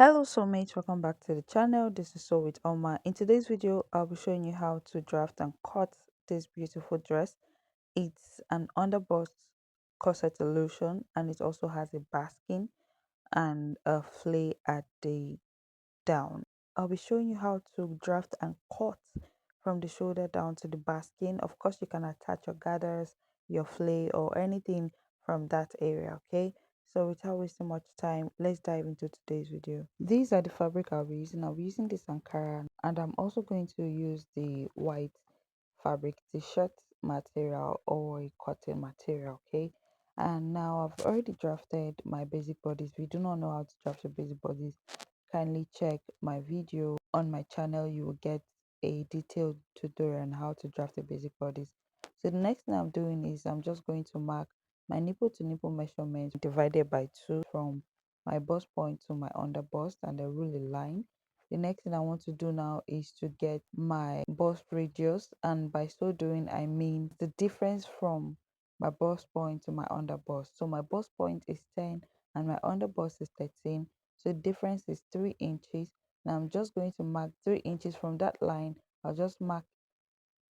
Hello soulmates, welcome back to the channel. This is Soul with Alma. In today's video, I'll be showing you how to draft and cut this beautiful dress. It's an underbust corset illusion and it also has a basking and a flay at the down. I'll be showing you how to draft and cut from the shoulder down to the basking. Of course, you can attach your gathers, your flay, or anything from that area, okay? So without wasting much time, let's dive into today's video. These are the fabric I'll be using. I'll be using this Ankara and I'm also going to use the white fabric, the shirt material or a cotton material, okay? And now I've already drafted my basic bodies. If you do not know how to draft your basic bodies, kindly check my video on my channel. You will get a detailed tutorial on how to draft the basic bodies. So the next thing I'm doing is I'm just going to mark my nipple to nipple measurement divided by 2 from my bust point to my under bust and then rule a line. The next thing I want to do now is to get my bust radius, and by so doing I mean the difference from my bust point to my under bust. So my bust point is 10 and my under bust is 13, so the difference is 3 inches. Now I'm just going to mark 3 inches from that line. I'll just mark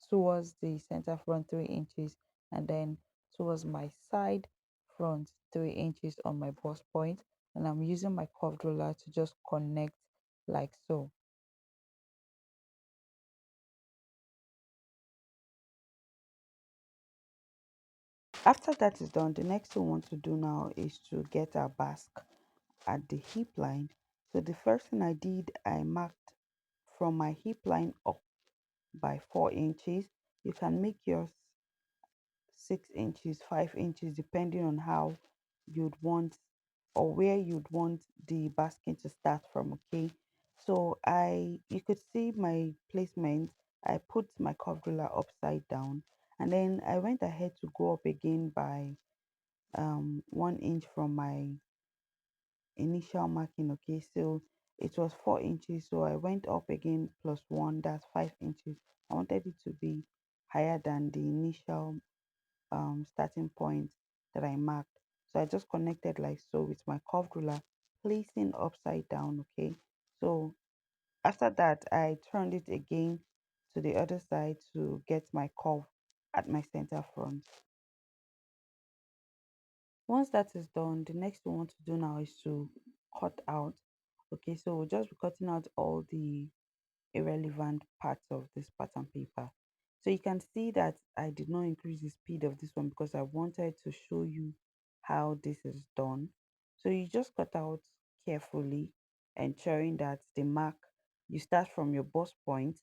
towards the center front 3 inches and then towards my side front 3 inches on my bust point, and I'm using my curved ruler to just connect like so. After that is done, the next thing we want to do now is to get our basque at the hip line. So the first thing I did, I marked from my hip line up by 4 inches. You can make yours 6 inches, 5 inches, depending on how you'd want or where you'd want the basket to start from. Okay, so you could see my placement. I put my curved ruler upside down and then I went ahead to go up again by 1 inch from my initial marking. Okay, so it was 4 inches, so I went up again plus one, that's 5 inches. I wanted it to be higher than the initial starting point that I marked. So I just connected like so with my curved ruler, placing upside down. Okay, so after that I turned it again to the other side to get my curve at my center front. Once that is done, the next we want to do now is to cut out. Okay, so we'll just be cutting out all the irrelevant parts of this pattern paper. So you can see that I did not increase the speed of this one because I wanted to show you how this is done. So you just cut out carefully, ensuring that the mark, you start from your bust point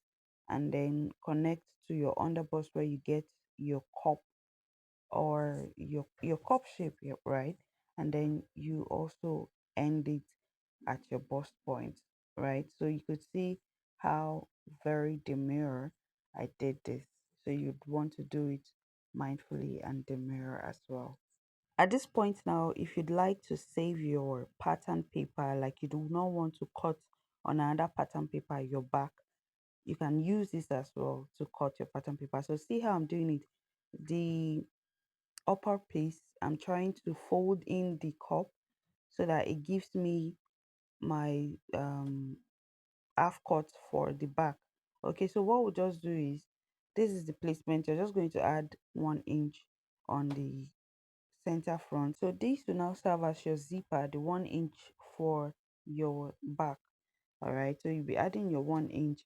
and then connect to your under bust where you get your cup or your cup shape, yeah, right? And then you also end it at your bust point, right? So you could see how very demure I did this. So you'd want to do it mindfully and demure as well. At this point now, if you'd like to save your pattern paper, like you do not want to cut on another pattern paper at your back, you can use this as well to cut your pattern paper. So see how I'm doing it. The upper piece, I'm trying to fold in the cup so that it gives me my half cut for the back. Okay, so what we'll just do is, this is the placement. You're just going to add 1 inch on the center front. So this will now serve as your zipper, the 1 inch for your back. All right, so you'll be adding your 1 inch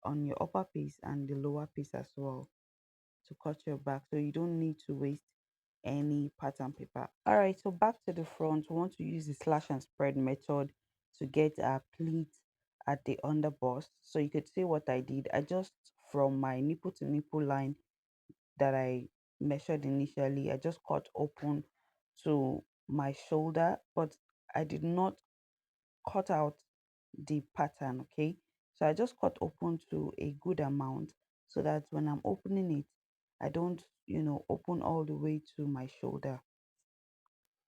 on your upper piece and the lower piece as well to cut your back, so you don't need to waste any pattern paper. All right, so back to the front, we want to use the slash and spread method to get our pleat at the under bust. So you could see what I did. I just, from my nipple to nipple line that I measured initially, I just cut open to my shoulder, but I did not cut out the pattern. Okay, so I just cut open to a good amount so that when I'm opening it, I don't, open all the way to my shoulder.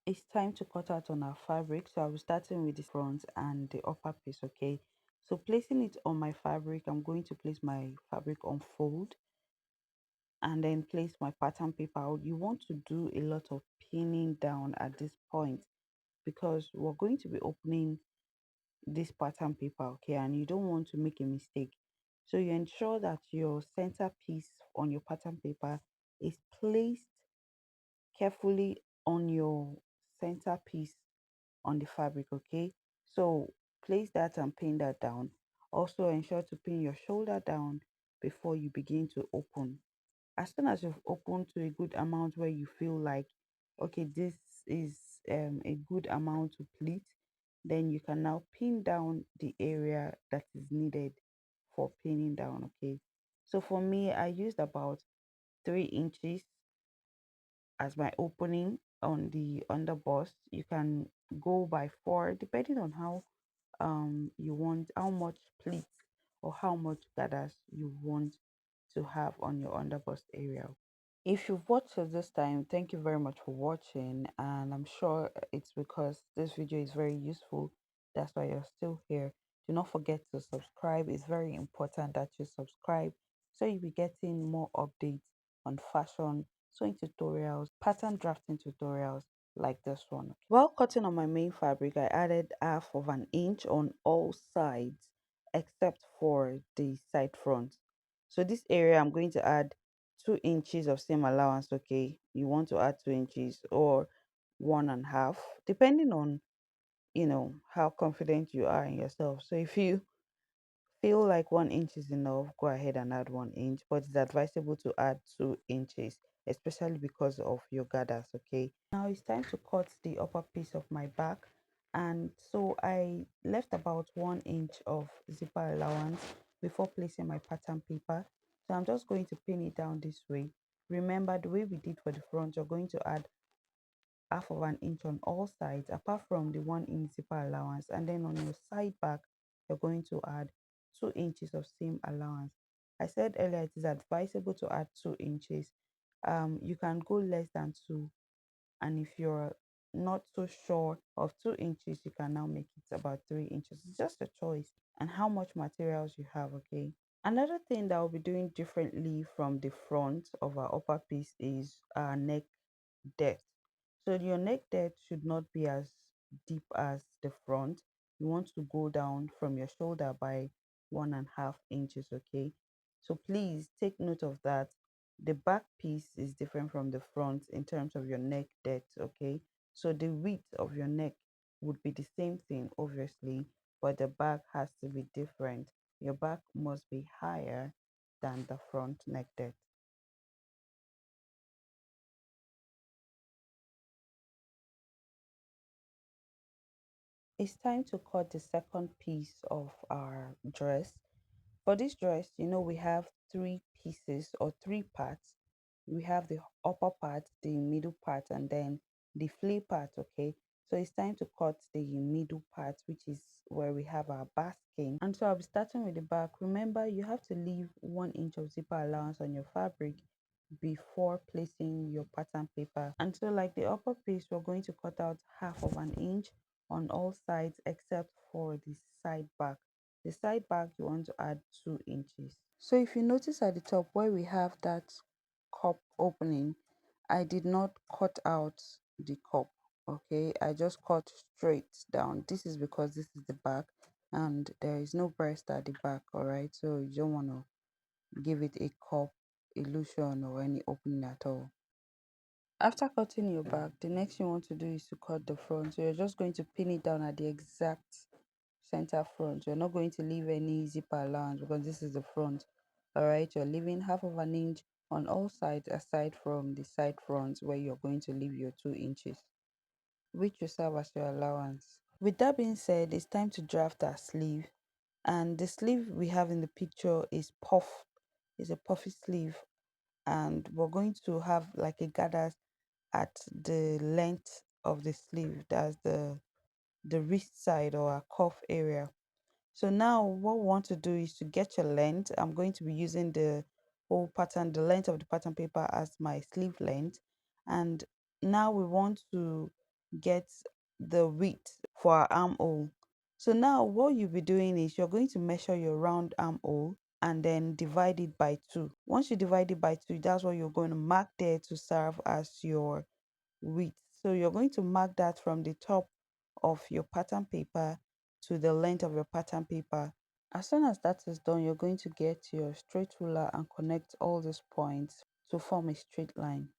It's time to cut out on our fabric, so I'll be starting with the front and the upper piece. Okay, so placing it on my fabric, I'm going to place my fabric on fold and then place my pattern paper out. You want to do a lot of pinning down at this point because we're going to be opening this pattern paper, okay, and you don't want to make a mistake. So you ensure that your center piece on your pattern paper is placed carefully on your center piece on the fabric, okay. So place that and pin that down. Also ensure to pin your shoulder down before you begin to open. As soon as you've opened to a good amount where you feel like, okay, this is a good amount to pleat, then you can now pin down the area that is needed for pinning down, okay. So for me, I used about 3 inches as my opening on the underbust. You can go by 4 depending on how you want, how much pleats or how much gathers you want to have on your underbust area. If you've watched us this time, thank you very much for watching, and I'm sure it's because this video is very useful. That's why you're still here. Do not forget to subscribe. It's very important that you subscribe so you'll be getting more updates on fashion, sewing tutorials, pattern drafting tutorials like this one. While cutting on my main fabric, I added half of an inch on all sides except for the side front. So this area I'm going to add 2 inches of seam allowance. Okay, you want to add 2 inches or 1.5 depending on how confident you are in yourself. So if you feel like 1 inch is enough, go ahead and add 1 inch, but it's advisable to add 2 inches, especially because of your gathers. Okay, now it's time to cut the upper piece of my back, and so I left about 1 inch of zipper allowance before placing my pattern paper. So I'm just going to pin it down this way. Remember, the way we did for the front, you're going to add half of an inch on all sides apart from the 1 inch zipper allowance, and then on your side back you're going to add 2 inches of seam allowance. I said earlier it is advisable to add 2 inches. You can go less than 2, and if you're not so sure of 2 inches, you can now make it about 3 inches. It's just a choice and how much materials you have. Okay, another thing that we'll be doing differently from the front of our upper piece is our neck depth. So your neck depth should not be as deep as the front. You want to go down from your shoulder by 1.5 inches, okay? So please take note of that. The back piece is different from the front in terms of your neck depth, okay? So the width of your neck would be the same thing, obviously, but the back has to be different. Your back must be higher than the front neck depth. It's time to cut the second piece of our dress. For this dress, we have 3 pieces or 3 parts. We have the upper part, the middle part, and then the flare part, okay? So it's time to cut the middle part, which is where we have our basking. And so I'll be starting with the back. Remember, you have to leave 1 inch of zipper allowance on your fabric before placing your pattern paper. And so like the upper piece, we're going to cut out half of an inch on all sides except for the side back. The side back you want to add 2 inches. So if you notice at the top where we have that cup opening, I did not cut out the cup. Okay, I just cut straight down. This is because this is the back and there is no breast at the back. All right, so you don't want to give it a cup illusion or any opening at all. After cutting your back, the next thing you want to do is to cut the front. So you're just going to pin it down at the exact center front. You're not going to leave any zipper allowance because this is the front. All right, you're leaving half of an inch on all sides aside from the side fronts where you're going to leave your 2 inches, which will serve as your allowance. With that being said, it's time to draft our sleeve, and the sleeve we have in the picture is puff. It's a puffy sleeve, and we're going to have like a gathers at the length of the sleeve. That's the wrist side or a cuff area. So now what we want to do is to get your length. I'm going to be using the whole pattern, the length of the pattern paper as my sleeve length. And now we want to get the width for our armhole. So now what you'll be doing is you're going to measure your round armhole and then divide it by 2. Once you divide it by 2, that's what you're going to mark there to serve as your width. So you're going to mark that from the top of your pattern paper to the length of your pattern paper. As soon as that is done, you're going to get your straight ruler and connect all these points to form a straight line.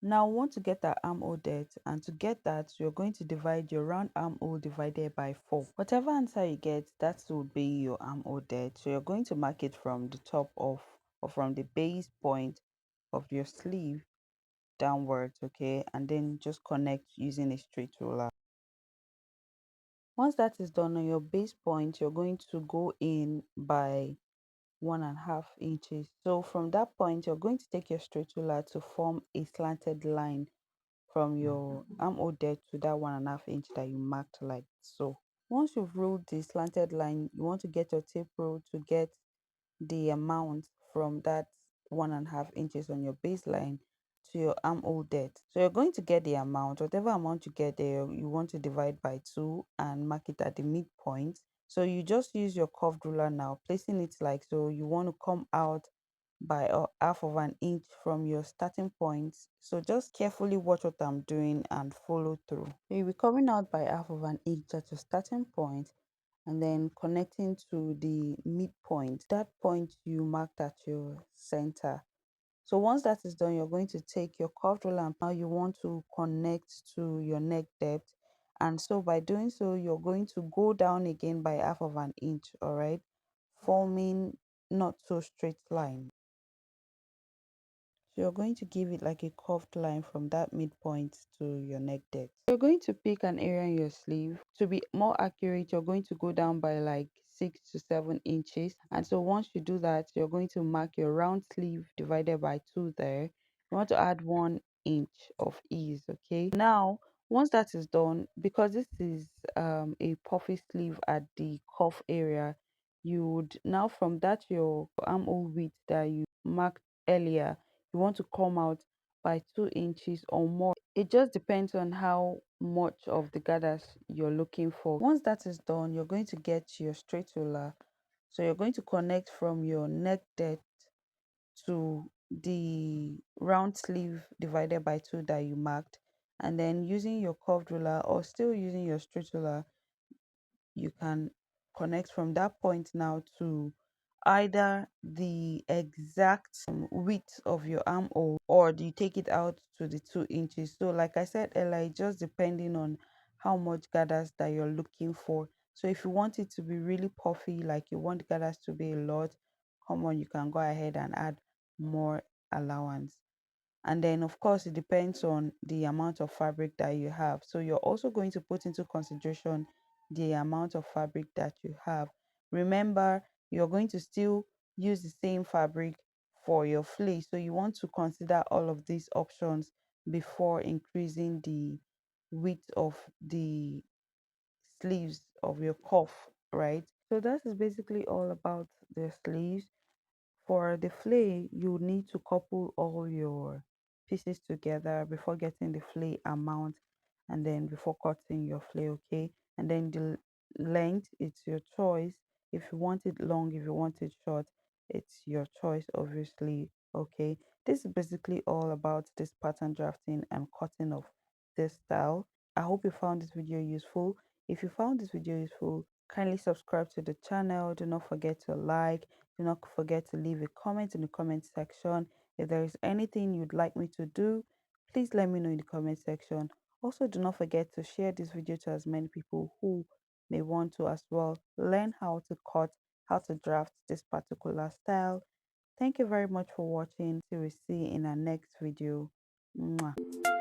Now we want to get our armhole depth, and to get that you're going to divide your round armhole divided by 4. Whatever answer you get, that would be your armhole depth. So you're going to mark it from the top of, or from the base point of your sleeve downwards, okay, and then just connect using a straight ruler. Once that is done, on your base point you're going to go in by 1.5 inches. So from that point you're going to take your straight ruler to form a slanted line from your armhole depth to that 1.5 inch that you marked, like so. Once you've ruled the slanted line, you want to get your tape rule to get the amount from that 1.5 inches on your baseline to your armhole depth. So you're going to get the amount, whatever amount you get there, you want to divide by 2 and mark it at the midpoint. So you just use your curved ruler now, placing it like so. You want to come out by 1/2 inch from your starting point. So just carefully watch what I'm doing and follow through. So you'll be coming out by 1/2 inch at your starting point and then connecting to the midpoint, that point you marked at your center. So once that is done, you're going to take your curved ruler and now you want to connect to your neck depth. And so by doing so, you're going to go down again by 1/2 inch, all right, forming not so straight line. So you're going to give it like a curved line from that midpoint to your neck depth. You're going to pick an area in your sleeve. To be more accurate, you're going to go down by like 6 to 7 inches. And so once you do that, you're going to mark your round sleeve divided by 2 there. You want to add 1 inch of ease, okay? Now, once that is done, because this is a puffy sleeve at the cuff area, you would now from that your armhole width that you marked earlier, you want to come out by 2 inches or more. It just depends on how much of the gathers you're looking for. Once that is done, you're going to get your straight ruler. So you're going to connect from your neck depth to the round sleeve divided by 2 that you marked, and then using your curved ruler or still using your straight ruler, you can connect from that point now to either the exact width of your armhole, or do you take it out to the 2 inches. So like I said earlier, just depending on how much gathers that you're looking for. So if you want it to be really puffy, like you want gathers to be a lot, come on, you can go ahead and add more allowance. And then of course it depends on the amount of fabric that you have, so you're also going to put into consideration the amount of fabric that you have. Remember, you're going to still use the same fabric for your fleece, so you want to consider all of these options before increasing the width of the sleeves of your cuff, right? So that is basically all about the sleeves. For the flay, you need to couple all your pieces together before getting the flay amount and then before cutting your flay, okay? And then the length, it's your choice. If you want it long, if you want it short, it's your choice, obviously, okay? This is basically all about this pattern drafting and cutting of this style. I hope you found this video useful. If you found this video useful, kindly subscribe to the channel. Do not forget to like. Do not forget to leave a comment in the comment section. If there is anything you'd like me to do, please let me know in the comment section. Also, do not forget to share this video to as many people who may want to as well learn how to cut, how to draft this particular style. Thank you very much for watching. Till we see in our next video. Mwah.